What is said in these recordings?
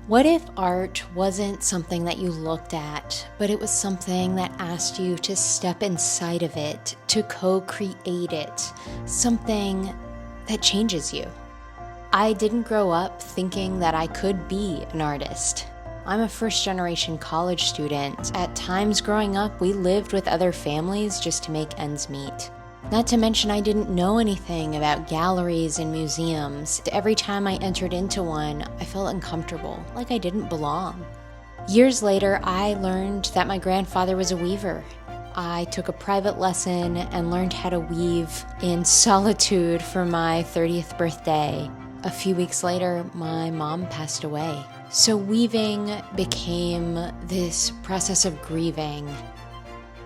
What if art wasn't something that you looked at, but it was something that asked you to step inside of it, to co-create it, something that changes you? I didn't grow up thinking that I could be an artist. I'm a first-generation college student. At times growing up, we lived with other families just to make ends meet. Not to mention I didn't know anything about galleries and museums. Every time I entered into one, I felt uncomfortable, like I didn't belong. Years later, I learned that my grandfather was a weaver. I took a private lesson and learned how to weave in solitude for my 30th birthday. A few weeks later, my mom passed away. So weaving became this process of grieving,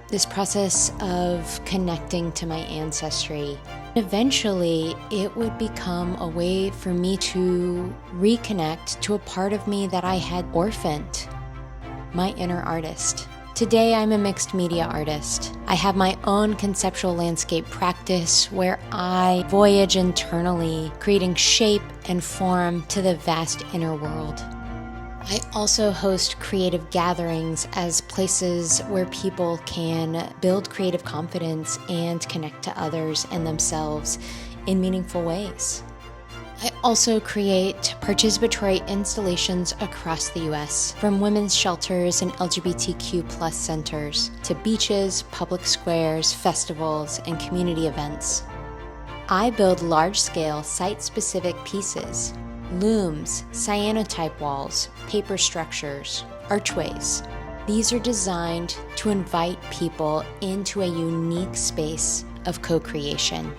this process of connecting to my ancestry. Eventually, it would become a way for me to reconnect to a part of me that I had orphaned, my inner artist. Today, I'm a mixed media artist. I have my own conceptual landscape practice where I voyage internally, creating shape and form to the vast inner world. I also host creative gatherings as places where people can build creative confidence and connect to others and themselves in meaningful ways. I also create participatory installations across the US, from women's shelters and LGBTQ+ centers to beaches, public squares, festivals, and community events. I build large-scale, site-specific pieces, looms, cyanotype walls, paper structures, archways. These are designed to invite people into a unique space of co-creation.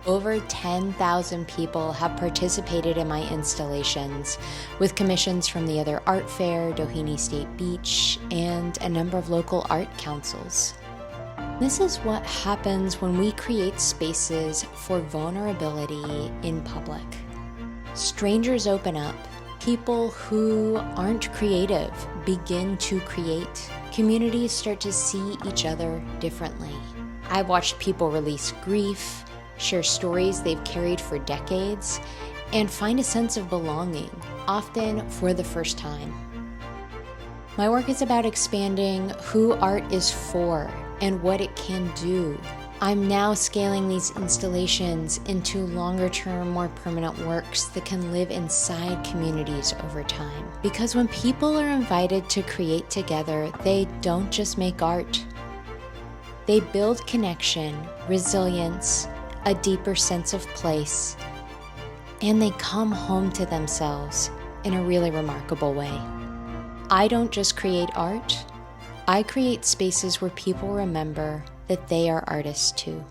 Over 10,000 people have participated in my installations, with commissions from the Other Art Fair, Doheny State Beach, and a number of local art councils. This is what happens when we create spaces for vulnerability in public. Strangers open up. People who aren't creative begin to create. Communities start to see each other differently. I've watched people release grief, share stories they've carried for decades, and find a sense of belonging, often for the first time. My work is about expanding who art is for and what it can do. I'm now scaling these installations into longer-term, more permanent works that can live inside communities over time. Because when people are invited to create together, they don't just make art. They build connection, resilience, a deeper sense of place, and they come home to themselves in a really remarkable way. I don't just create art, I create spaces where people remember that they are artists too.